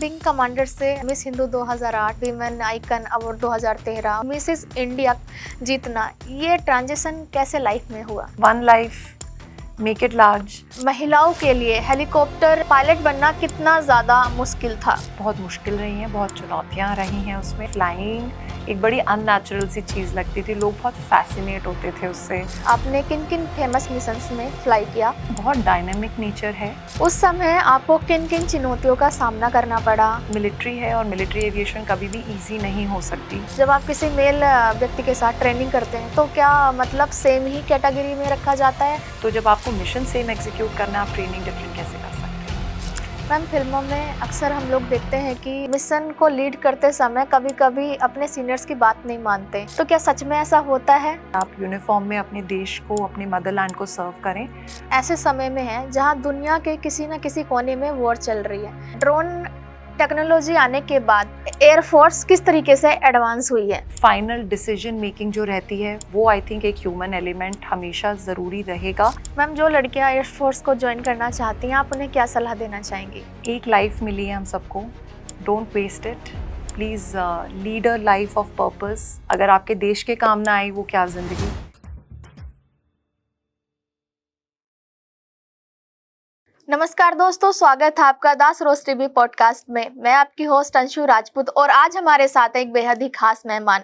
Wing commander से miss Hindu 2008, women icon award 2013, Mrs India जीतना, ये ट्रांजिशन कैसे लाइफ में हुआ? One life make it large. महिलाओं के लिए हेलीकॉप्टर पायलट बनना कितना ज़्यादा मुश्किल था? बहुत मुश्किल रही हैं, बहुत चुनौतियां रही हैं उसमें। फ्लाइंग एक बड़ी अननेचुरल सी चीज़ लगती थी, लोग बहुत फैसिनेट होते थे उससे। आपने किन किन फेमस मिशंस में फ्लाई किया? बहुत डायनामिक नेचर है। उस समय आपको किन किन चुनौतियों का सामना करना पड़ा? मिलिट्री है और मिलिट्री एविएशन कभी भी इजी नहीं हो सकती। जब आप किसी मेल व्यक्ति के साथ ट्रेनिंग करते हैं तो क्या मतलब सेम ही कैटेगरी में रखा जाता है? तो जब आपको मिशन सेम एग्जीक्यूट करना है, आप ट्रेनिंग डिफरेंट कैसे कर सकते हैं? मैम, फिल्मों में अक्सर हम लोग देखते हैं कि मिशन को लीड करते समय कभी कभी अपने सीनियर्स की बात नहीं मानते, तो क्या सच में ऐसा होता है? आप यूनिफॉर्म में अपने देश को, अपने मदरलैंड को सर्व करें। ऐसे समय में है जहां दुनिया के किसी न किसी कोने में वॉर चल रही है। ड्रोन टेक्नोलॉजी आने के बाद एयरफोर्स किस तरीके से एडवांस हुई है? फाइनल डिसीजन मेकिंग जो रहती है वो आई थिंक एक ह्यूमन एलिमेंट हमेशा ज़रूरी रहेगा। मैम, जो लड़कियां एयरफोर्स को ज्वाइन करना चाहती हैं, आप उन्हें क्या सलाह देना चाहेंगी? एक लाइफ मिली है हम सबको, don't waste it. Please lead a life of purpose. अगर आपके देश के काम ना आई वो क्या ज़िंदगी। नमस्कार दोस्तों, स्वागत है आपका दास रोज टीवी पॉडकास्ट में। मैं आपकी होस्ट अंशु राजपूत और आज हमारे साथ एक बेहद ही खास मेहमान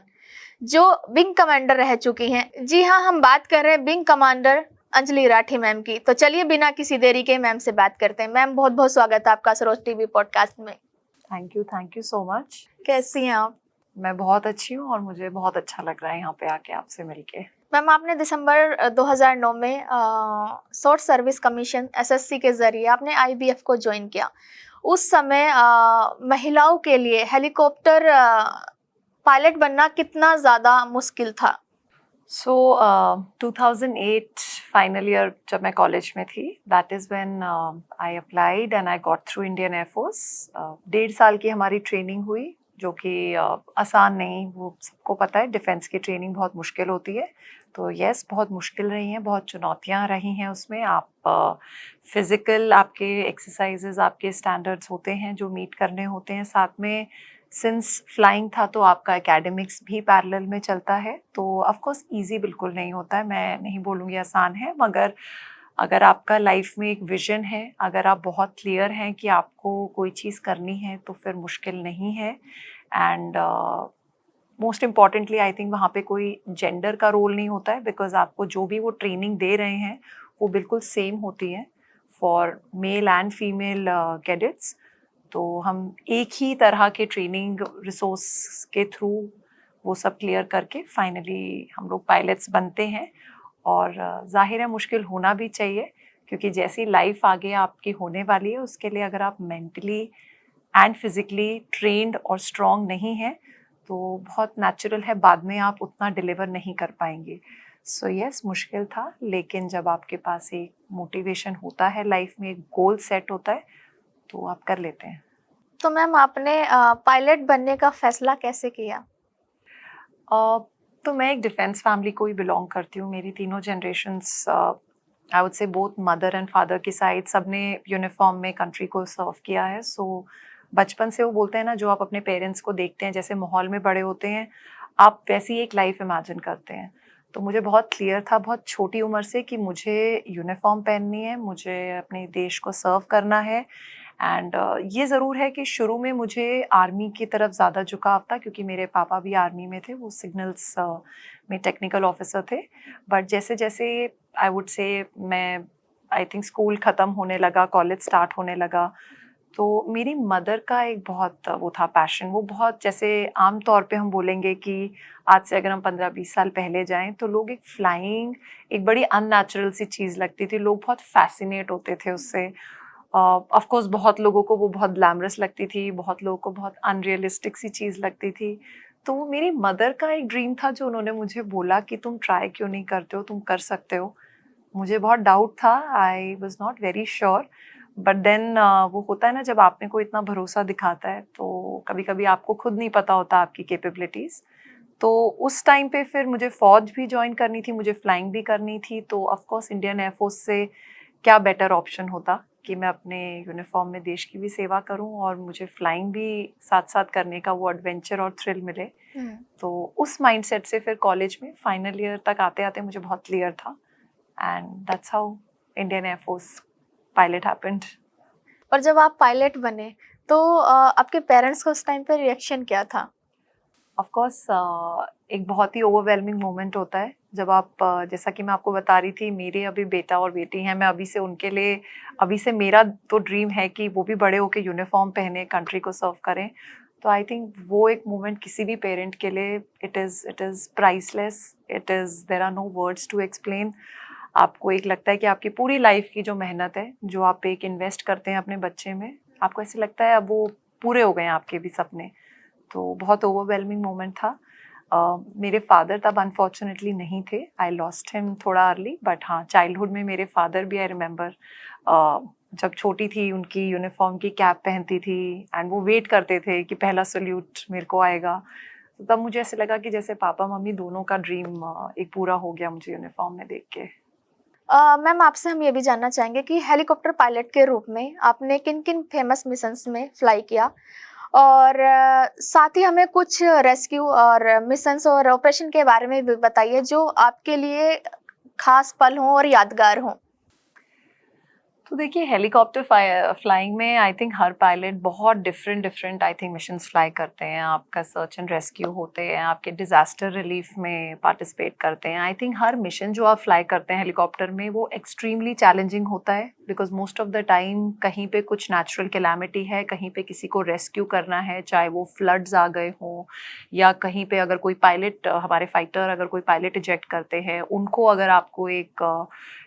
जो विंग कमांडर रह चुकी हैं। जी हाँ, हम बात कर रहे हैं wing commander Anjali Rathi ma'am की। तो चलिए बिना किसी देरी के मैम से बात करते हैं। मैम, बहुत बहुत स्वागत है आपका रोज टीवी पॉडकास्ट में। Thank you so much. कैसी हैं आप? मैं बहुत अच्छी हूँ और मुझे बहुत अच्छा लग रहा है यहाँ पे आके आपसे मिलके। मैम, आपने दिसंबर 2009 में शॉर्ट सर्विस कमीशन एसएससी के जरिए आपने आईबीएफ को ज्वाइन किया। उस समय महिलाओं के लिए हेलीकॉप्टर पायलट बनना कितना ज़्यादा मुश्किल था? सो 2008 फाइनल ईयर जब मैं कॉलेज में थी, that is when I applied and I got through Indian air force. 1.5 साल की हमारी ट्रेनिंग हुई जो कि आसान नहीं, वो सबको पता है डिफेंस की ट्रेनिंग बहुत मुश्किल होती है। तो यस, बहुत मुश्किल रही हैं, बहुत चुनौतियां रही हैं उसमें। आप फिज़िकल आपके एक्सरसाइजेज, आपके स्टैंडर्ड्स होते हैं जो मीट करने होते हैं। साथ में सिंस फ्लाइंग था तो आपका एकेडमिक्स भी पैरेलल में चलता है, तो ऑफ कोर्स इजी बिल्कुल नहीं होता है। मैं नहीं बोलूँगी आसान है, मगर अगर आपका लाइफ में एक विजन है, अगर आप बहुत क्लियर हैं कि आपको कोई चीज़ करनी है, तो फिर मुश्किल नहीं है। And most importantly I think वहाँ पे कोई जेंडर का रोल नहीं होता है, बिकॉज आपको जो भी वो ट्रेनिंग दे रहे हैं वो बिल्कुल सेम होती है for male and female cadets. तो हम एक ही तरह के ट्रेनिंग रिसोर्स के थ्रू वो सब क्लियर करके फाइनली हम लोग पायलट्स बनते हैं। और जाहिर है मुश्किल होना भी चाहिए, क्योंकि जैसी लाइफ आगे आपकी होने वाली है उसके लिए अगर आप मेंटली एंड फिजिकली ट्रेन्ड और स्ट्रॉन्ग नहीं हैं तो बहुत नेचुरल है बाद में आप उतना डिलीवर नहीं कर पाएंगे। सो यस, मुश्किल था, लेकिन जब आपके पास एक मोटिवेशन होता है, लाइफ में एक गोल सेट होता है, तो आप कर लेते हैं। तो मैम, आपने पायलट बनने का फैसला कैसे किया? तो मैं एक डिफेंस फैमिली को ही बिलोंग करती हूँ। मेरी तीनों जनरेशन्स, आई वुड से बोथ मदर एंड फादर की साइड, सबने यूनिफॉर्म में कंट्री को सर्व किया है। सो बचपन से वो बोलते हैं ना, जो आप अपने पेरेंट्स को देखते हैं, जैसे माहौल में बड़े होते हैं, आप वैसी एक लाइफ इमेजिन करते हैं। तो मुझे बहुत क्लियर था बहुत छोटी उम्र से कि मुझे यूनिफॉर्म पहननी है, मुझे अपने देश को सर्व करना है। एंड ये ज़रूर है कि शुरू में मुझे आर्मी की तरफ ज़्यादा झुकाव था, क्योंकि मेरे पापा भी आर्मी में थे, वो सिग्नल्स में टेक्निकल ऑफिसर थे। बट जैसे जैसे आई वुड से मैं आई थिंक स्कूल ख़त्म होने लगा, कॉलेज स्टार्ट होने लगा, तो मेरी मदर का एक बहुत वो था पैशन। वो बहुत, जैसे आम तौर पे हम बोलेंगे कि आज से अगर हम 15-20 साल पहले जाएं तो लोग एक फ्लाइंग एक बड़ी अननेचुरल सी चीज़ लगती थी, लोग बहुत फैसिनेट होते थे उससे। ऑफ कोर्स बहुत लोगों को वो बहुत ग्लैमरस लगती थी, बहुत लोगों को बहुत अनरियलिस्टिक सी चीज़ लगती थी। तो वो मेरी मदर का एक ड्रीम था जो उन्होंने मुझे बोला कि तुम ट्राई क्यों नहीं करते हो, तुम कर सकते हो। मुझे बहुत डाउट था, I was not very sure, but then वो होता है ना, जब आप में कोई इतना भरोसा दिखाता है तो कभी कभी आपको खुद नहीं पता होता आपकी कैपेबिलिटीज़। तो उस टाइम पे फिर मुझे फ़ौज भी ज्वाइन करनी थी, मुझे फ्लाइंग भी करनी थी, तो ऑफ कोर्स इंडियन एयरफोर्स से क्या बेटर ऑप्शन होता कि मैं अपने यूनिफॉर्म में देश की भी सेवा करूं और मुझे फ्लाइंग भी साथ साथ करने का वो एडवेंचर और थ्रिल मिले। तो उस माइंडसेट से फिर कॉलेज में फाइनल ईयर तक आते आते मुझे बहुत क्लियर था, and that's how Indian air force pilot happened. और जब आप पायलट बने तो आपके पेरेंट्स का उस टाइम पे रिएक्शन क्या था? ऑफ कोर्स एक बहुत ही ओवरवेलमिंग मोमेंट होता है जब आप जैसा कि मैं आपको बता रही थी, मेरे अभी बेटा और बेटी हैं, मैं अभी से उनके लिए, अभी से मेरा तो ड्रीम है कि वो भी बड़े होके यूनिफॉर्म पहने कंट्री को सर्व करें। तो आई थिंक वो एक मोमेंट किसी भी पेरेंट के लिए it is priceless, there are no words to explain. आपको एक लगता है कि आपकी पूरी लाइफ की जो मेहनत है, जो आप एक इन्वेस्ट करते हैं अपने बच्चे में, आपको ऐसे लगता है अब वो पूरे हो गए हैं आपके भी सपने। तो बहुत ओवरवेलमिंग मोमेंट था। मेरे फादर तब अनफॉर्चुनेटली नहीं थे, आई लॉस्ट हिम थोड़ा अर्ली, बट हाँ चाइल्डहुड में मेरे फादर भी आई रिमेंबर जब छोटी थी उनकी यूनिफॉर्म की कैप पहनती थी एंड वो वेट करते थे कि पहला सल्यूट मेरे को आएगा। तो तब मुझे ऐसे लगा कि जैसे पापा मम्मी दोनों का ड्रीम एक पूरा हो गया मुझे यूनिफॉर्म में देख के। मैम, आपसे हम ये भी जानना चाहेंगे कि हेलीकॉप्टर पायलट के रूप में आपने किन किन फेमस मिशंस में फ्लाई किया, और साथ ही हमें कुछ रेस्क्यू और मिशंस और ऑपरेशन के बारे में भी बताइए जो आपके लिए खास पल हों और यादगार हों। तो देखिए हेलीकॉप्टर फ्लाइंग में आई थिंक हर पायलट बहुत different I think missions fly करते हैं। आपका सर्च एंड रेस्क्यू होते हैं, आपके डिजास्टर रिलीफ में पार्टिसिपेट करते हैं। आई थिंक हर मिशन जो आप फ्लाई करते हैं हेलीकॉप्टर में वो एक्सट्रीमली चैलेंजिंग होता है, because most of the time कहीं पे कुछ नेचुरल कैलामिटी है, कहीं पे किसी को रेस्क्यू करना है, चाहे वो फ्लड्स आ गए हों या कहीं पे अगर कोई पायलट, हमारे फाइटर अगर कोई पायलट इजेक्ट करते हैं उनको, अगर आपको एक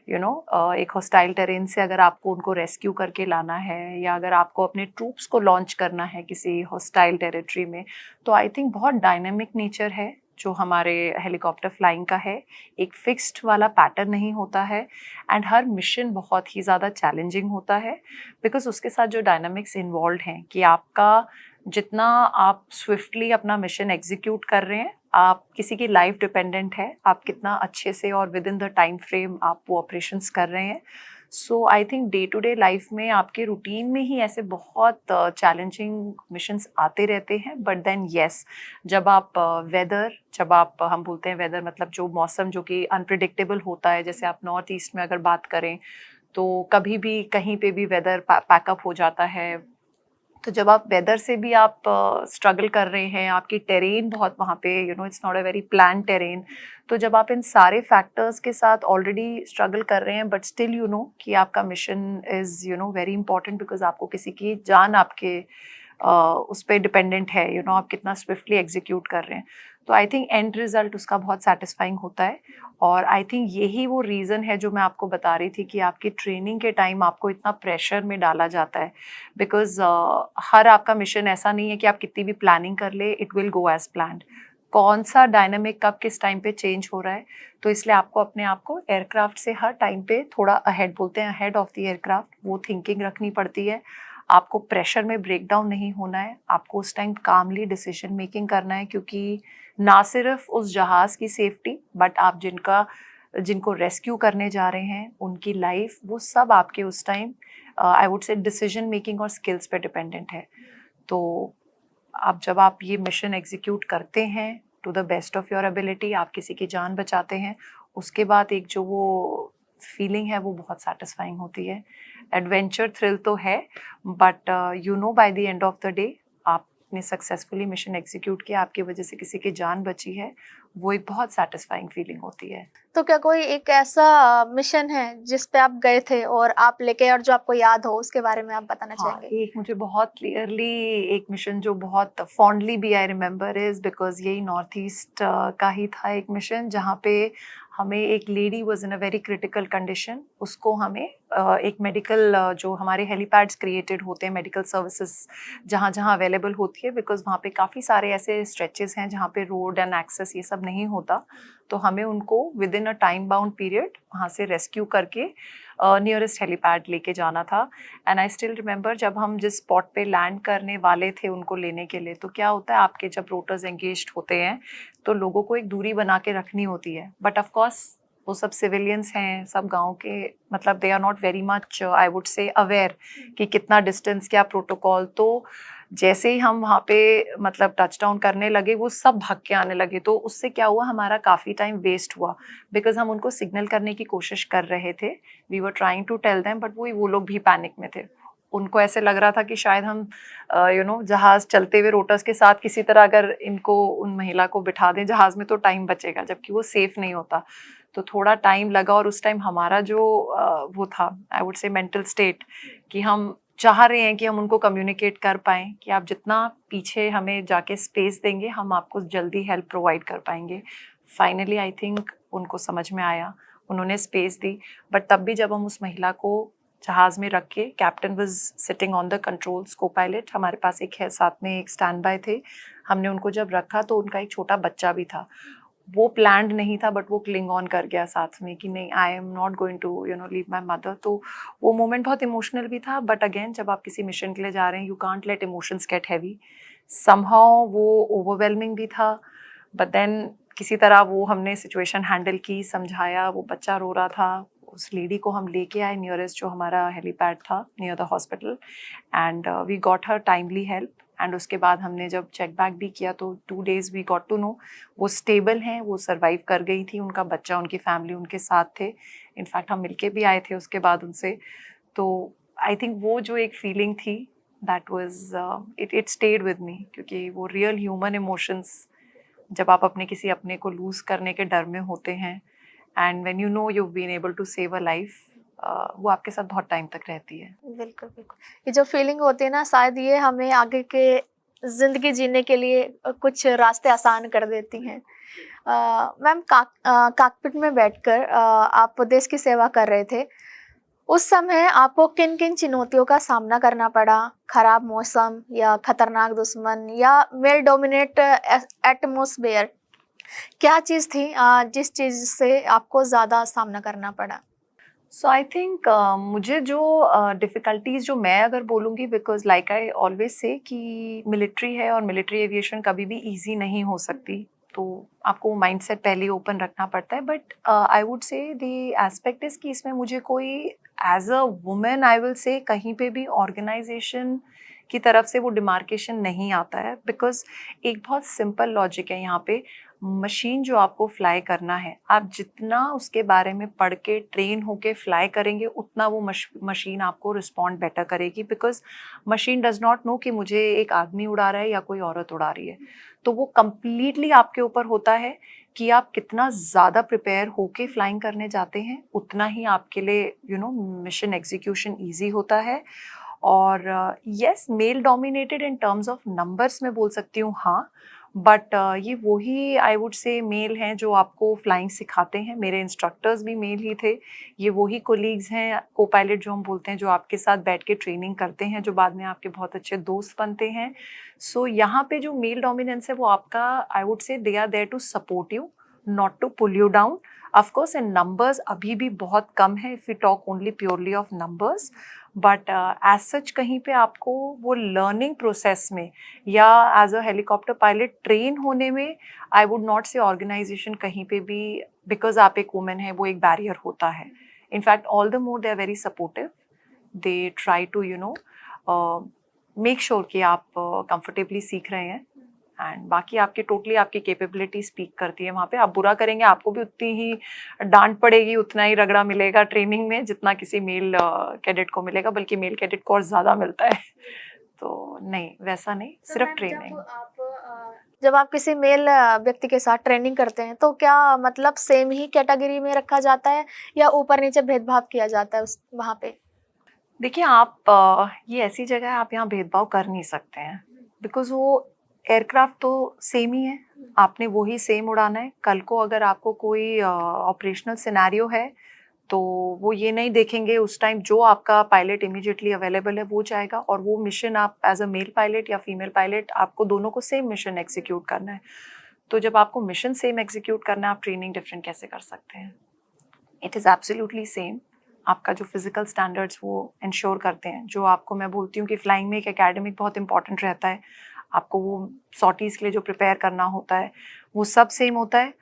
एक हॉस्टाइल टेरेन से अगर आपको उनको रेस्क्यू करके लाना है, या अगर आपको अपने ट्रूप्स को लॉन्च करना है किसी हॉस्टाइल टेरिटरी में, तो आई थिंक बहुत डायनेमिक नेचर है जो हमारे हेलीकॉप्टर फ्लाइंग का है। एक फिक्स्ड वाला पैटर्न नहीं होता है, एंड हर मिशन बहुत ही ज़्यादा चैलेंजिंग होता है, बिकॉज उसके साथ जो डायनामिक्स इन्वॉल्व हैं कि आपका जितना आप स्विफ्टली अपना मिशन एग्जीक्यूट कर रहे हैं, आप किसी की लाइफ डिपेंडेंट है, आप कितना अच्छे से और within the time frame आप वो ऑपरेशंस कर रहे हैं। So I think day to day life में आपके रूटीन में ही ऐसे बहुत चैलेंजिंग मिशंस आते रहते हैं, बट देन येस, जब आप वेदर, जब आप, हम बोलते हैं वेदर मतलब जो मौसम जो कि अनप्रिडिक्टेबल होता है, जैसे आप नॉर्थ ईस्ट में अगर बात करें तो कभी भी कहीं पे भी वेदर पैकअप हो जाता है। तो जब आप वेदर से भी आप स्ट्रगल कर रहे हैं, आपकी टेरेन बहुत वहाँ पे it's not a very plan terrain, तो जब आप इन सारे फैक्टर्स के साथ ऑलरेडी स्ट्रगल कर रहे हैं, बट स्टिल कि आपका mission is very important, because आपको किसी की जान आपके उस पर डिपेंडेंट है, आप कितना स्विफ्टली एग्जीक्यूट कर रहे हैं। तो आई थिंक एंड रिजल्ट उसका बहुत सेटिस्फाइंग होता है, और आई थिंक यही वो रीज़न है जो मैं आपको बता रही थी कि आपकी ट्रेनिंग के टाइम आपको इतना प्रेशर में डाला जाता है, बिकॉज हर आपका मिशन ऐसा नहीं है कि आप कितनी भी प्लानिंग कर ले it will go as planned. कौन सा डायनामिक कब किस टाइम पे चेंज हो रहा है, तो इसलिए आपको अपने आप को एयरक्राफ्ट से हर टाइम पे थोड़ा अहेड, बोलते हैं अहेड ऑफ द एयरक्राफ्ट, वो थिंकिंग रखनी पड़ती है। आपको प्रेशर में ब्रेक डाउन नहीं होना है, आपको उस टाइम कामली डिसीजन मेकिंग करना है, क्योंकि ना सिर्फ उस जहाज़ की सेफ्टी, बट आप जिनको रेस्क्यू करने जा रहे हैं उनकी लाइफ, वो सब आपके उस टाइम आई वुड से डिसीजन मेकिंग और स्किल्स पे डिपेंडेंट है। तो आप जब आप ये मिशन एग्जीक्यूट करते हैं to the best of your ability, आप किसी की जान बचाते हैं, उसके बाद एक जो वो फीलिंग है वो बहुत सेटिस्फाइंग होती है। एडवेंचर थ्रिल तो है, but by the end of the day आपने सक्सेसफुली मिशन एग्जीक्यूट किया, आपकी वजह से किसी की जान बची है, वो एक बहुत सेटिस्फाइंग फीलिंग होती है। तो क्या कोई एक ऐसा मिशन है जिस पे आप गए थे और आप लेके, और जो आपको याद हो उसके बारे में आप बताना हाँ, चाहेंगे? एक मुझे बहुत क्लियरली एक मिशन जो बहुत फॉन्डली भी आई रिमेम्बर इज बिकॉज यही नॉर्थ ईस्ट का ही था एक मिशन, जहाँ पे हमें एक lady was in a very critical condition, उसको हमें एक मेडिकल, जो हमारे हेलीपैड्स क्रिएटेड होते हैं मेडिकल सर्विसेज जहाँ जहाँ अवेलेबल होती है, बिकॉज वहाँ पे काफ़ी सारे ऐसे स्ट्रेचेस हैं जहाँ पे रोड एंड एक्सेस ये सब नहीं होता, तो हमें उनको with in a time bound period वहाँ से रेस्क्यू करके नियरेस्ट हेलीपैड लेके जाना था। एंड आई स्टिल रिमेंबर जब हम जिस स्पॉट पे लैंड करने वाले थे उनको लेने के लिए, तो क्या होता है आपके जब रोटर्स एंगेज्ड होते हैं तो लोगों को एक दूरी बना के रखनी होती है, बट ऑफ कोर्स वो सब सिविलियंस हैं, सब गांव के, मतलब they are not very much I would say aware कि कितना डिस्टेंस, क्या प्रोटोकॉल। तो जैसे ही हम वहाँ पे मतलब टच डाउन करने लगे, वो सब भाग के आने लगे। तो उससे क्या हुआ, हमारा काफ़ी टाइम वेस्ट हुआ, बिकॉज हम उनको सिग्नल करने की कोशिश कर रहे थे, we were trying to tell them, but वो लोग भी पैनिक में थे। उनको ऐसे लग रहा था कि शायद हम जहाज चलते हुए रोटर्स के साथ किसी तरह अगर इनको, उन महिला को बिठा दें जहाज में तो टाइम बचेगा, जबकि वो सेफ नहीं होता। तो थोड़ा टाइम लगा, और उस टाइम हमारा जो वो था आई वुड से मेंटल स्टेट, कि हम चाह रहे हैं कि हम उनको कम्युनिकेट कर पाएं कि आप जितना पीछे हमें जाके स्पेस देंगे, हम आपको जल्दी हेल्प प्रोवाइड कर पाएंगे। फाइनली आई थिंक उनको समझ में आया, उन्होंने स्पेस दी। बट तब भी जब हम उस महिला को जहाज में रख के, captain was sitting on the controls, को पायलट हमारे पास एक है, साथ में एक स्टैंड बाय थे, हमने उनको जब रखा तो उनका एक छोटा बच्चा भी था। वो प्लान्ड नहीं था, बट वो क्लिंग ऑन कर गया साथ में कि नहीं, I am not going to leave my mother. तो वो मोमेंट बहुत इमोशनल भी था। बट अगेन, जब आप किसी मिशन के लिए जा रहे हैं, you can't let emotions get heavy. Somehow वो ओवरवेलमिंग भी था, बट देन किसी तरह वो हमने सिचुएशन हैंडल की, समझाया। वो बच्चा रो रहा था, उस लेडी को हम लेके आए नियरेस्ट जो हमारा हेलीपैड था near the hospital, and we got her timely help. And उसके बाद हमने जब चेक बैक भी किया तो 2 days we got to know वो स्टेबल हैं, वो सर्वाइव कर गई थी, उनका बच्चा, उनकी फैमिली उनके साथ थे। इनफैक्ट हम मिलके भी आए थे उसके बाद उनसे। तो आई थिंक वो जो एक फीलिंग थी, that was it stayed with me, क्योंकि वो रियल ह्यूमन इमोशंस, जब आप अपने किसी अपने को लूज करने के डर में होते हैं, and when you know you been able to save a life, वो आपके साथ बहुत टाइम तक रहती है। बिल्कुल बिल्कुल। ये जो फीलिंग होती है ना, शायद ये हमें आगे के जिंदगी जीने के लिए कुछ रास्ते आसान कर देती हैं। मैम, कॉकपिट में बैठकर आप देश की सेवा कर रहे थे। उस समय आपको किन किन चुनौतियों का सामना करना पड़ा? खराब मौसम, या खतरनाक दुश्मन, या मेल डोमिनेट एटमॉस्फेयर? क्या चीज थी जिस चीज से आपको ज्यादा सामना करना पड़ा? सो आई थिंक मुझे जो डिफ़िकल्टीज़ जो मैं अगर बोलूँगी, because like I always say कि मिलिट्री है और मिलिट्री एविएशन कभी भी ईज़ी नहीं हो सकती, तो आपको वो माइंडसेट पहले ओपन रखना पड़ता है। बट आई वुड से द एस्पेक्ट इज़ कि इसमें मुझे कोई as a women I will say कहीं पे भी ऑर्गेनाइजेशन की तरफ से वो डिमार्केशन नहीं आता है, बिकॉज़ एक बहुत सिंपल लॉजिक है यहाँ पे। मशीन जो आपको फ्लाई करना है, आप जितना उसके बारे में पढ़ के ट्रेन होके फ्लाई करेंगे, उतना वो मशीन आपको रिस्पॉन्ड बेटर करेगी, because machine does not know कि मुझे एक आदमी उड़ा रहा है या कोई औरत उड़ा रही है। तो वो कंप्लीटली आपके ऊपर होता है कि आप कितना ज़्यादा प्रिपेयर होके फ्लाइंग करने जाते हैं, उतना ही आपके लिए मिशन एग्जीक्यूशन ईजी होता है। और yes, male dominated in terms of numbers में बोल सकती हूँ, हाँ। बट ये वही आई वुड से मेल हैं जो आपको फ्लाइंग सिखाते हैं। मेरे इंस्ट्रक्टर्स भी मेल ही थे। ये वही कोलीग्स हैं, को पायलट जो हम बोलते हैं, जो आपके साथ बैठ के ट्रेनिंग करते हैं, जो बाद में आपके बहुत अच्छे दोस्त बनते हैं। सो यहाँ पे जो मेल डोमिनेंस है वो आपका, I would say they are there to support you, not to pull you down. Of course in numbers अभी भी बहुत कम है, if you talk only purely of numbers. But as such कहीं पे आपको वो लर्निंग प्रोसेस में या as a helicopter pilot train होने में, I would not say organisation कहीं पे भी, बिकॉज आप एक वुमेन है, वो एक बैरियर होता है। In fact all the more they are very supportive, they try to make sure कि आप कंफर्टेबली सीख रहे हैं। एंड बाकी आपकी टोटली आपकी कैपेबिलिटी स्पीक करती है। वहाँ पे आप बुरा करेंगे, आपको भी उतनी ही डांट पड़ेगी, उतना ही रगड़ा मिलेगा ट्रेनिंग में जितना किसी मेल कैडेट को मिलेगा, बल्कि मेल कैडेट को और ज़्यादा मिलता है। तो नहीं, वैसा नहीं, सिर्फ ट्रेनिंग। जब आप किसी मेल व्यक्ति के साथ ट्रेनिंग करते हैं, तो क्या मतलब सेम ही कैटेगरी में रखा जाता है, या ऊपर नीचे भेदभाव किया जाता है उस वहाँ पे? देखिए, आप ये ऐसी जगह है, आप यहाँ भेदभाव कर नहीं सकते हैं, बिकॉज वो एयरक्राफ्ट तो सेम ही है, आपने वही सेम उड़ाना है। कल को अगर आपको कोई ऑपरेशनल सिनेरियो है, तो वो ये नहीं देखेंगे उस टाइम, जो आपका पायलट इमीडिएटली अवेलेबल है वो जाएगा, और वो मिशन आप एज अ मेल पायलट या फीमेल पायलट, आपको दोनों को सेम मिशन एग्जीक्यूट करना है। तो जब आपको मिशन सेम एग्जीक्यूट करना है, आप ट्रेनिंग डिफरेंट कैसे कर सकते हैं? It is absolutely same. आपका जो फिजिकल स्टैंडर्ड्स वो इंश्योर करते हैं, जो आपको मैं बोलती हूँ कि फ्लाइंग में एक एकेडमिक बहुत इंपॉर्टेंट रहता है, आपको वो सॉर्टीज़ के लिए जो प्रिपेयर करना होता है, वो सब सेम होता है।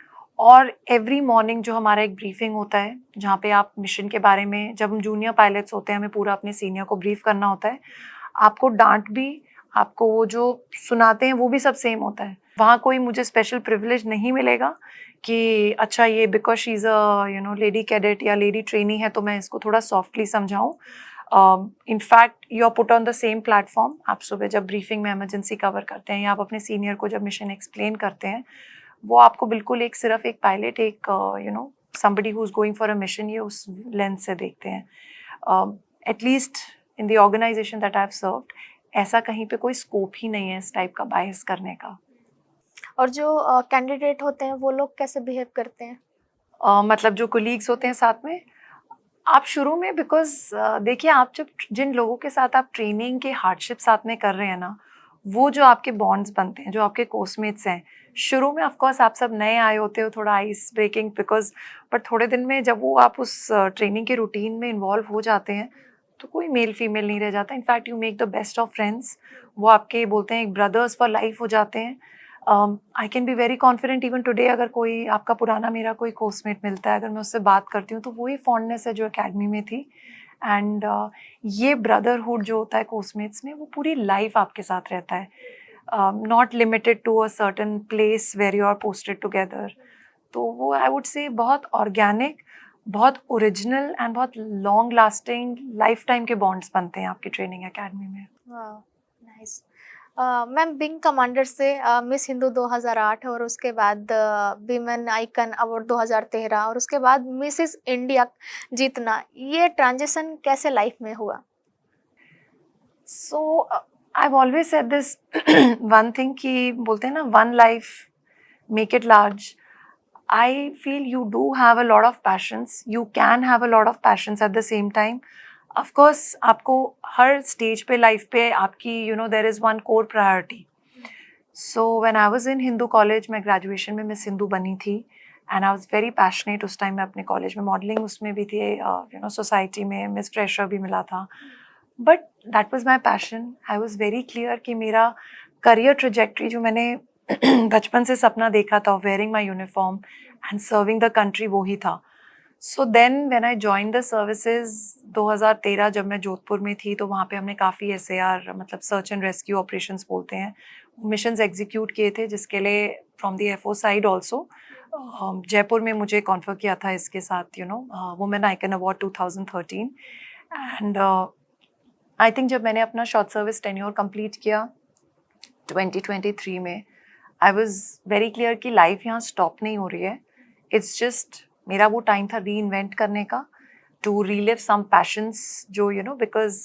और एवरी मॉर्निंग जो हमारा एक ब्रीफिंग होता है, जहाँ पे आप मिशन के बारे में, जब हम जूनियर पायलट्स होते हैं, हमें पूरा अपने सीनियर को ब्रीफ करना होता है। आपको डांट भी, आपको वो जो सुनाते हैं वो भी सब सेम होता है। वहाँ कोई मुझे स्पेशल प्रिविलेज नहीं मिलेगा कि अच्छा ये because she is a lady cadet या लेडी ट्रेनी है तो मैं इसको थोड़ा सॉफ्टली समझाऊँ। In fact you are put on the same platform. आप सुबह जब ब्रीफिंग में इमरजेंसी कवर करते हैं या आप अपने सीनियर को जब मिशन एक्सप्लेन करते हैं, वो आपको बिल्कुल एक सिर्फ एक पायलट, एक somebody who's going for a mission, ये उस लेंस से देखते हैं। At least in the organisation that I have served, ऐसा कहीं पे कोई स्कोप ही नहीं है इस टाइप का बायस करने का। और जो कैंडिडेट होते हैं वो लोग कैसे बिहेव करते हैं? मतलब जो कोलीग्स होते हैं साथ में, आप शुरू में बिकॉज देखिए, आप जब जिन लोगों के साथ आप ट्रेनिंग के हार्डशिप साथ में कर रहे हैं ना, वो जो आपके बॉन्ड्स बनते हैं, जो आपके कोर्समेट्स हैं, शुरू में ऑफकोर्स आप सब नए आए होते हो, थोड़ा आइस ब्रेकिंग बिकॉज, बट थोड़े दिन में जब वो आप उस ट्रेनिंग के रूटीन में इन्वॉल्व हो जाते हैं तो कोई मेल फीमेल नहीं रह जाता। In fact you make the best of friends. वो आपके बोलते हैं एक ब्रदर्स फॉर लाइफ हो जाते हैं। I can be very confident even today, अगर कोई आपका पुराना मेरा कोई कोर्समेट मिलता है, अगर मैं उससे बात करती हूँ तो वही फॉन्डनेस है जो एकेडमी में थी। एंड ये ब्रदरहुड जो होता है कोर्समेट्स में, वो पूरी लाइफ आपके साथ रहता है, not limited to a certain place where you are posted together. तो वो आई वुड से बहुत ऑर्गेनिक, बहुत ओरिजिनल एंड बहुत लॉन्ग लास्टिंग लाइफ टाइम के बॉन्ड्स बनते हैं आपकी ट्रेनिंग एकेडमी में। नाइस। मैम, विंग कमांडर से मिस हिंदू 2008 और उसके बाद विमेन आइकन अवार्ड 2013 और उसके बाद मिसेस इंडिया जीतना, ये ट्रांजिशन कैसे लाइफ में हुआ? सो I've always said this one thing कि बोलते हैं ना, one life, make it large. I feel you do have a lot of passions. You can have a lot of passions at the same time. Of course, आपको हर stage पे life पे आपकी there is one core priority. So when I was in Hindu college, मैं graduation में Miss Hindu बनी थी and I was very passionate। उस time मैं अपने college में modeling उसमें भी थी, society में Miss Fresher भी मिला था। But that was my passion. I was very clear कि मेरा career trajectory जो मैंने बचपन से सपना देखा था, wearing my uniform and serving the country, वो ही था। So then when I joined the services 2013, जब मैं जोधपुर में थी, तो वहाँ पे हमने काफ़ी SAR मतलब सर्च एंड रेस्क्यू ऑपरेशंस बोलते हैं, मिशंस एग्जीक्यूट किए थे, जिसके लिए from the FO side also Jaipur में मुझे कॉन्फर किया था इसके साथ women icon award 2013। And I think जब मैंने अपना शॉर्ट सर्विस टेन्योर कंप्लीट किया 2023 में, आई वॉज वेरी क्लियर कि लाइफ यहाँ स्टॉप नहीं हो रही है। इट्स जस्ट मेरा वो टाइम था री इन्वेंट करने का, टू रीलिव सम पैशंस जो बिकॉज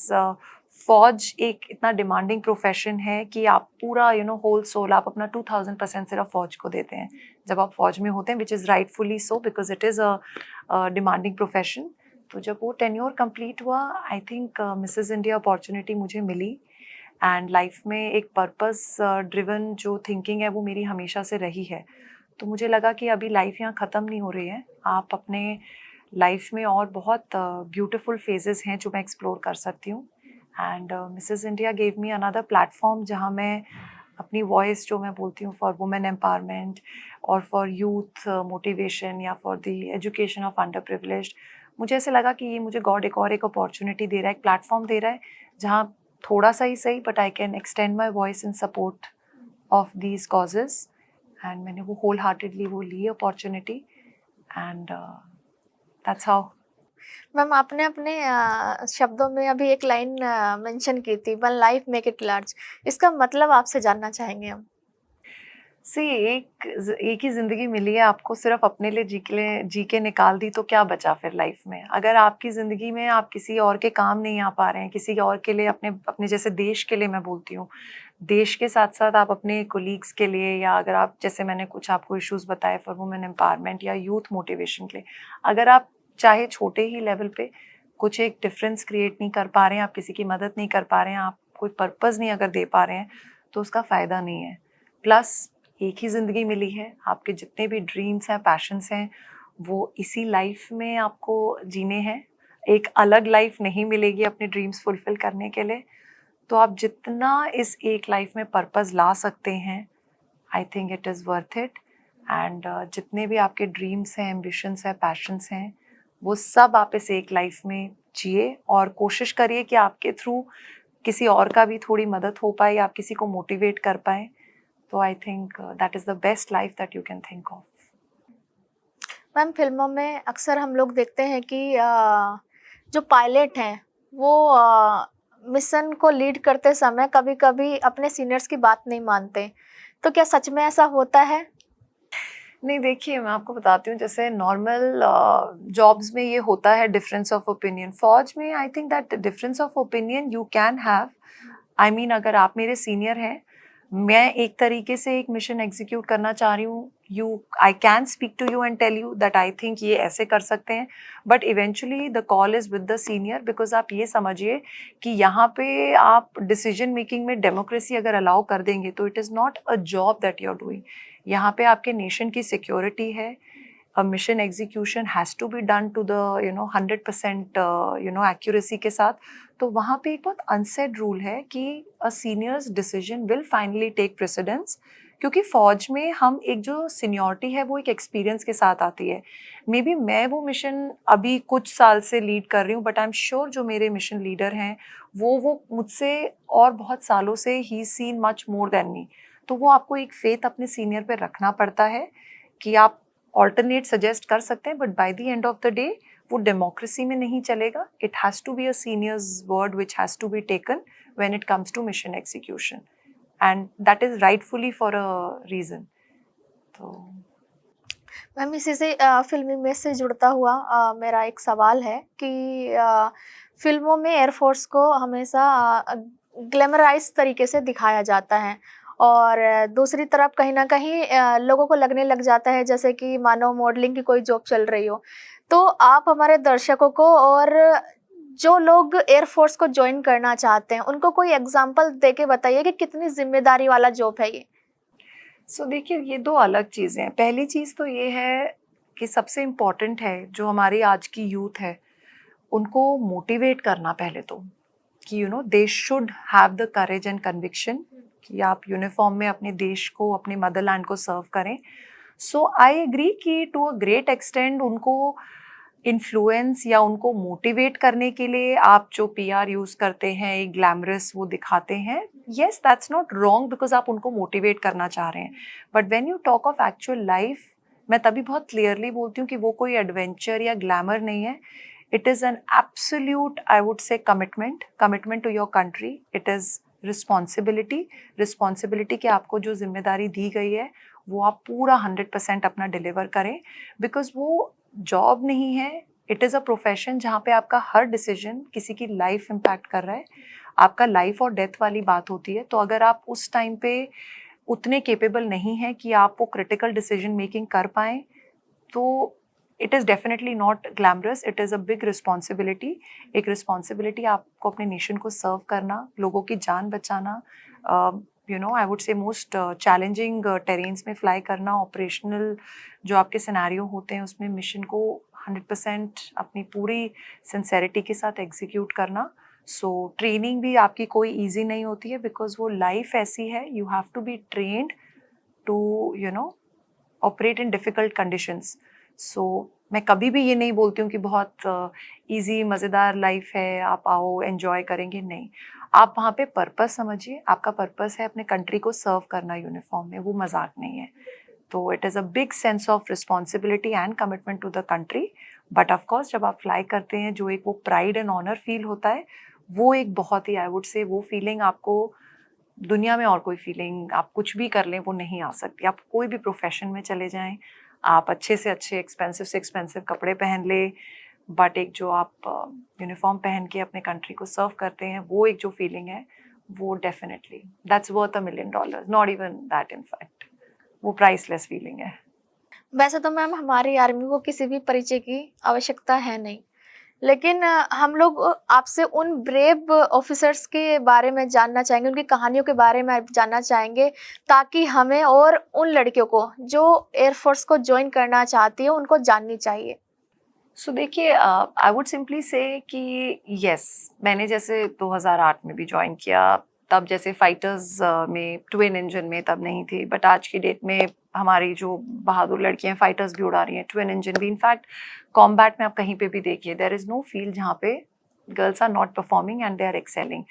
फौज एक इतना डिमांडिंग प्रोफेशन है कि आप पूरा होल सोल, आप अपना 2000% सिर्फ फौज को देते हैं जब आप फौज में होते हैं, which is rightfully so because it is a demanding profession. तो जब वो टेन्योर कंप्लीट हुआ, I think Mrs India opportunity मुझे मिली एंड लाइफ में एक पर्पस ड्रिवन जो थिंकिंग है वो मेरी हमेशा से रही है। तो मुझे लगा कि अभी लाइफ यहाँ ख़त्म नहीं हो रही है, आप अपने लाइफ में और बहुत ब्यूटीफुल फेजेस हैं जो मैं एक्सप्लोर कर सकती हूँ। And Mrs India gave me another platform जहाँ मैं अपनी वॉइस जो मैं बोलती हूँ फॉर वुमेन एम्पावरमेंट और फॉर यूथ मोटिवेशन या for the education of under privileged, मुझे ऐसे लगा कि ये मुझे गॉड एक अपॉर्चुनिटी दे रहा है, एक प्लेटफॉर्म दे रहा है जहाँ थोड़ा सा ही सही but I can extend my voice in support of these causes. And मैंने वो होल हार्टेडली वो ली opportunity and that's how. Ma'am, आपने अपने शब्दों में अभी एक लाइन मेंशन की थी, one life make it large, इसका मतलब आपसे जानना चाहेंगे हम। एक ही जिंदगी मिली है आपको, सिर्फ अपने लिए जी के निकाल दी तो क्या बचा फिर लाइफ में। अगर आपकी जिंदगी में आप किसी और के काम नहीं आ पा रहे हैं, किसी और के लिए, अपने जैसे देश के लिए मैं बोलती हूँ, देश के साथ साथ आप अपने कोलीग्स के लिए, या अगर आप जैसे मैंने कुछ आपको इश्यूज बताए फॉर वुमेन एम्पावरमेंट या यूथ मोटिवेशन के लिए, अगर आप चाहे छोटे ही लेवल पे कुछ एक डिफरेंस क्रिएट नहीं कर पा रहे हैं, आप किसी की मदद नहीं कर पा रहे हैं, आप कोई पर्पज़ नहीं अगर दे पा रहे हैं, तो उसका फ़ायदा नहीं है। प्लस एक ही ज़िंदगी मिली है, आपके जितने भी ड्रीम्स हैं, पैशंस हैं, वो इसी लाइफ में आपको जीने हैं। एक अलग लाइफ नहीं मिलेगी अपने ड्रीम्स फुलफिल करने के लिए। तो आप जितना इस एक लाइफ में पर्पज़ ला सकते हैं, I think it is worth it. And जितने भी आपके ड्रीम्स हैं, एम्बिशंस हैं, पैशंस हैं, वो सब आप इस एक लाइफ में जिए और कोशिश करिए कि आपके थ्रू किसी और का भी थोड़ी मदद हो पाए, आप किसी को मोटिवेट कर पाए. तो I think that is the best life that you can think of. Ma'am, फिल्मों में अक्सर हम लोग देखते हैं कि जो पायलट हैं वो मिशन को लीड करते समय कभी-कभी अपने सीनियर्स की बात नहीं मानते। तो क्या सच में ऐसा होता है? नहीं, देखिए मैं आपको बताती हूँ, जैसे नॉर्मल जॉब्स में ये होता है डिफरेंस ऑफ ओपिनियन. फौज में I think that difference of opinion you can have. I mean अगर आप मेरे सीनियर हैं, मैं एक तरीके से एक मिशन एग्जीक्यूट करना चाह रही हूँ, I can speak to you and tell you that I think ये ऐसे कर सकते हैं, but eventually the call is with the senior. Because आप ये समझिए कि यहाँ पे आप डिसीजन मेकिंग में डेमोक्रेसी अगर अलाउ कर देंगे तो it is not a job that you are doing. यहाँ पे आपके नेशन की सिक्योरिटी है. a mission execution has to be done to the 100% accuracy के साथ. तो वहाँ पे एक बहुत अनसेड रूल है कि a senior's decision will finally take precedence. क्योंकि फौज में हम एक जो सीनियरिटी है वो एक एक्सपीरियंस के साथ आती है. मे बी मैं वो मिशन अभी कुछ साल से लीड कर रही हूँ, बट आई एम श्योर जो मेरे मिशन लीडर हैं वो मुझसे और बहुत सालों से ही seen much more than me. तो वो आपको एक फेथ अपने सीनियर पे रखना पड़ता है कि आप ऑल्टरनेट सजेस्ट कर सकते हैं, but by the end of the day वो डेमोक्रेसी में नहीं चलेगा. It has to be a seniors word which has to be taken when it comes to mission execution, and that is rightfully for a reason. तो ma'am, इसी से फिल्मी में से जुड़ता हुआ मेरा एक सवाल है कि फिल्मों में एयरफोर्स को हमेशा ग्लैमराइज तरीके से दिखाया जाता है और दूसरी तरफ कहीं ना कहीं लोगों को लगने लग जाता है जैसे कि मानो मॉडलिंग की कोई जॉब चल रही हो. तो आप हमारे दर्शकों को और जो लोग एयरफोर्स को ज्वाइन करना चाहते हैं उनको कोई एग्जाम्पल देके बताइए कि कितनी जिम्मेदारी वाला जॉब है ये. सो देखिए, ये दो अलग चीज़ें हैं. पहली चीज़ तो ये है कि सबसे इम्पॉर्टेंट है जो हमारी आज की यूथ है उनको मोटिवेट करना पहले तो, कि they should have the courage and conviction कि आप यूनिफॉर्म में अपने देश को, अपने मदरलैंड को सर्व करें. सो आई एग्री कि टू अ ग्रेट एक्सटेंड उनको इन्फ्लुएंस या उनको मोटिवेट करने के लिए आप जो पीआर यूज़ करते हैं, एक ग्लैमरस वो दिखाते हैं, yes that's not wrong because आप उनको मोटिवेट करना चाह रहे हैं. But when you talk of actual life, मैं तभी बहुत क्लियरली बोलती हूँ कि वो कोई एडवेंचर या ग्लैमर नहीं है. It is an absolute, I would say, commitment to your country. It is responsibility कि आपको जो जिम्मेदारी दी गई है वो आप पूरा 100% अपना डिलीवर करें. बिकॉज वो जॉब नहीं है, इट इज़ अ प्रोफेशन जहाँ पे आपका हर डिसीजन किसी की लाइफ इम्पैक्ट कर रहा है. आपका लाइफ और डेथ वाली बात होती है. तो अगर आप उस टाइम पे उतने केपेबल नहीं हैं कि आप वो क्रिटिकल डिसीजन मेकिंग कर पाएँ, तो it is definitely not glamorous. It is a big responsibility. एक रिस्पॉन्सिबिलिटी आपको अपने नेशन को सर्व करना, लोगों की जान बचाना, I would say most challenging terrains में फ्लाई करना, ऑपरेशनल जो आपके सिनेरियो होते हैं उसमें मिशन को 100% अपनी पूरी सिंसेरिटी के साथ एग्जीक्यूट करना. सो ट्रेनिंग भी आपकी कोई ईजी नहीं होती है बिकॉज वो लाइफ ऐसी है. You have to be trained to operate in difficult conditions. So मैं कभी भी ये नहीं बोलती हूँ कि बहुत ईजी मज़ेदार लाइफ है, आप आओ एन्जॉय करेंगे, नहीं. आप वहाँ पे पर्पस समझिए. आपका पर्पस है अपने कंट्री को सर्व करना यूनिफॉर्म में, वो मजाक नहीं है. तो it is a big sense of responsibility and commitment to the country. But of course जब आप फ्लाई करते हैं जो एक वो प्राइड एंड ऑनर फील होता है, वो एक बहुत ही, आई वुड से, वो फीलिंग आपको दुनिया में और कोई फीलिंग आप कुछ भी कर लें वो नहीं आ सकती. आप कोई भी प्रोफेशन में चले जाएं, आप अच्छे से अच्छे एक्सपेंसिव से एक्सपेंसिव कपड़े पहन ले, बट एक जो आप यूनिफॉर्म पहन के अपने कंट्री को सर्व करते हैं, वो एक जो फीलिंग है, वो definitely that's worth $1 million, not even that. In fact वो प्राइसलेस फीलिंग है. वैसे तो मैम हमारी आर्मी को किसी भी परिचय की आवश्यकता है नहीं, लेकिन हम लोग आपसे उन ब्रेव ऑफिसर्स के बारे में जानना चाहेंगे, उनकी कहानियों के बारे में जानना चाहेंगे, ताकि हमें और उन लड़कियों को जो एयरफोर्स को ज्वाइन करना चाहती है उनको जाननी चाहिए. सो देखिए, आई वुड सिंपली से कि यस, मैंने जैसे 2008 में भी ज्वाइन किया, तब जैसे फाइटर्स में ट्विन इंजन में तब नहीं थी, बट आज की डेट में हमारी जो बहादुर लड़कियां फाइटर्स भी उड़ा रही हैं, ट्विन इंजन भी। इनफैक्ट कॉम्बैट में आप कहीं पे भी देखिए, देयर इज नो फील्ड जहाँ पे girls are not performing and they are excelling.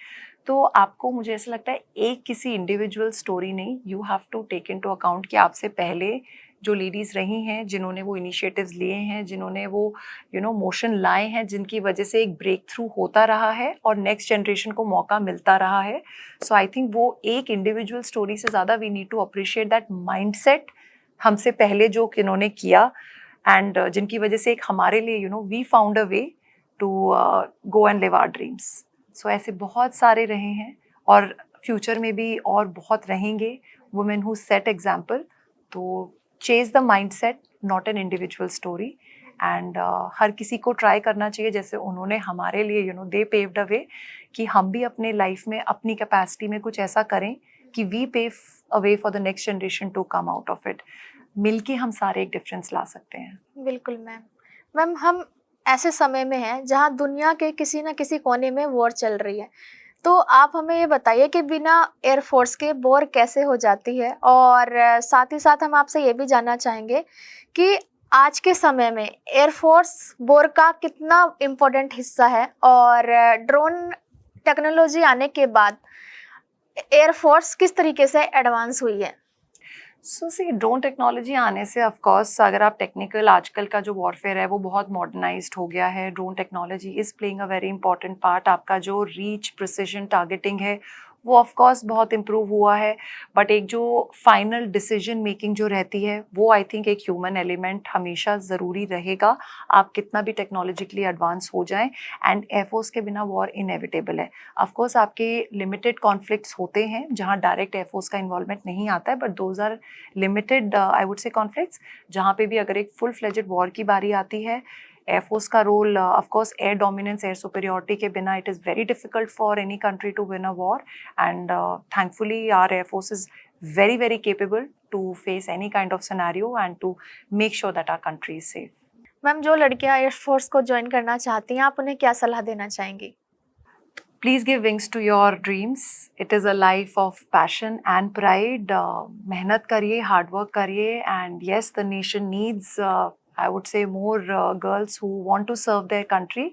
तो आपको, मुझे ऐसा लगता है, एक किसी इंडिविजुअल स्टोरी नहीं, you have to take into account कि आपसे पहले जो लेडीज रही हैं, जिन्होंने वो इनिशिएटिव्स लिए हैं, जिन्होंने वो मोशन लाए हैं, जिनकी वजह से एक ब्रेक थ्रू होता रहा है और नेक्स्ट जनरेशन को मौका मिलता रहा है। सो आई थिंक वो एक इंडिविजुअल स्टोरी से ज़्यादा we need to appreciate that mindset हमसे पहले जो इन्होंने किया, एंड जिनकी वजह से एक हमारे लिए we found a way to go and live our dreams. So ऐसे बहुत सारे रहे हैं और फ्यूचर में भी और बहुत रहेंगे वुमेन हु सेट एग्जाम्पल। तो चेज the mindset, not an individual story, and हर किसी को ट्राई करना चाहिए जैसे उन्होंने हमारे लिए दे पेव्ड अ वे, कि हम भी अपने लाइफ में अपनी कैपेसिटी में कुछ ऐसा करें कि we pave a way for the next generation to come out of it. मिलके हम सारे एक डिफरेंस ला सकते हैं। बिल्कुल मैम। मैम, हम ऐसे समय में हैं जहां दुनिया के किसी न किसी कोने में वॉर चल रही है, तो आप हमें ये बताइए कि बिना एयरफोर्स के वॉर कैसे हो जाती है, और साथ ही साथ हम आपसे ये भी जानना चाहेंगे कि आज के समय में एयरफोर्स वॉर का कितना इम्पोर्टेंट हिस्सा है, और ड्रोन टेक्नोलॉजी आने के बाद एयरफोर्स किस तरीके से एडवांस हुई है। सो सी, ड्रोन टेक्नोलॉजी आने से ऑफ कोर्स, अगर आप टेक्निकल, आजकल का जो वॉरफेयर है वो बहुत मॉडर्नाइज्ड हो गया है। Drone technology is playing a very important part. आपका जो रीच, प्रिसिजन, टारगेटिंग है वो ऑफ कोर्स बहुत इम्प्रूव हुआ है, बट एक जो फाइनल डिसीजन मेकिंग जो रहती है वो आई थिंक एक ह्यूमन एलिमेंट हमेशा ज़रूरी रहेगा, आप कितना भी टेक्नोलॉजिकली एडवांस हो जाएं। एंड एयरफोर्स के बिना वॉर इनएविटेबल है। ऑफ कोर्स आपके लिमिटेड कॉन्फ्लिक्ट्स होते हैं जहां डायरेक्ट एयरफोर्स का इन्वॉल्वमेंट नहीं आता है, but those are limited, I would say, conflicts जहाँ पे भी अगर एक फुल फ्लेजेड वॉर की बारी आती है, एयरफोर्स का role, of course air dominance, air superiority के बिना it is very difficult for any country to win a war, and thankfully our air force is very very capable to face any kind of scenario and to make sure that our country is safe. Ma'am, जो लड़कियां air force को join करना चाहती हैं, आप उन्हें क्या सलाह देना चाहेंगी। Please give wings to your dreams. It is a life of passion and pride. मेहनत करिए, hard work करिए, and yes, the nation needs, I would say, more girls who want to serve their country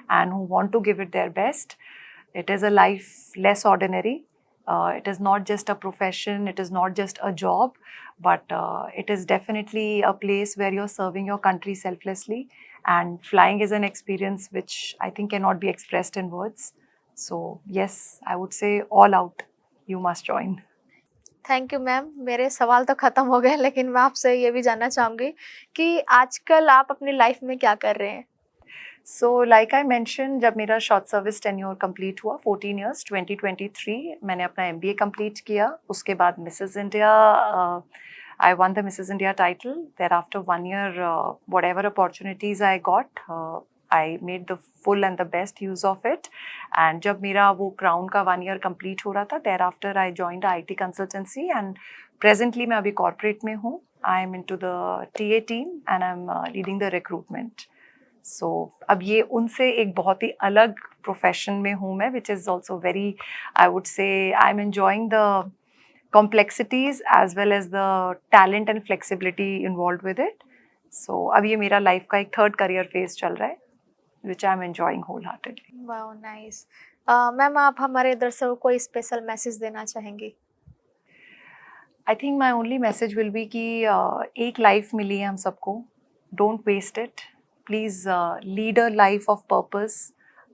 and who want to give it their best. It is a life less ordinary. It is not just a profession, it is not just a job, but it is definitely a place where you're serving your country selflessly, and flying is an experience which I think cannot be expressed in words. So yes, I would say all out, you must join. Thank you ma'am. मेरे सवाल तो ख़त्म हो गए, लेकिन मैं आपसे ये भी जानना चाहूँगी कि आजकल आप अपनी लाइफ में क्या कर रहे हैं। So like I mentioned, जब मेरा शॉर्ट सर्विस टेन्योर कंप्लीट हुआ 14 years 2023, मैंने अपना MBA कंप्लीट किया। उसके बाद Mrs India, I won the Mrs. India title. Thereafter 1 year, whatever opportunities I got, I made the full and the best use of it. And जब मेरा वो crown का 1 year कंप्लीट हो रहा था, thereafter I joined a IT consultancy, and presently मैं अभी corporate में हूँ। I am into the TA team and I'm leading the recruitment. So अब ये उनसे एक बहुत ही अलग प्रोफेशन में हूँ मैं, which is also very, I would say, I'm enjoying the complexities as well as the talent and flexibility involved with it. So अब ये मेरा लाइफ का एक थर्ड करियर फेज चल रहा है, which I'm enjoying wholeheartedly. Wow, nice. Ma'am, आप हमारे दर्शकों को कोई स्पेशल मैसेज देना चाहेंगी। I think my only message will be कि एक लाइफ मिली है हम सबको, don't waste it. Please lead a life of purpose.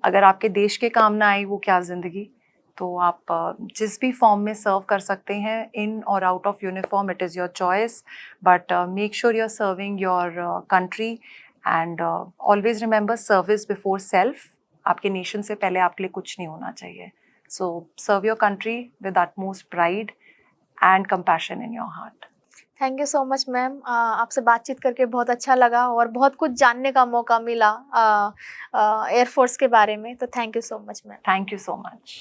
अगर आपके देश के काम ना आई वो क्या ज़िंदगी, तो आप जिस भी फॉर्म में सर्व कर सकते हैं, इन और out of uniform, it is your choice, but make sure you are serving your country, and always remember service before self. आपके नेशन से पहले आपके लिए कुछ नहीं होना चाहिए। So serve your country with utmost pride and compassion in your heart. Thank you so much ma'am. आपसे बातचीत करके बहुत अच्छा लगा और बहुत कुछ जानने का मौका मिला एयरफोर्स के बारे में, तो thank you so much ma'am. Thank you so much.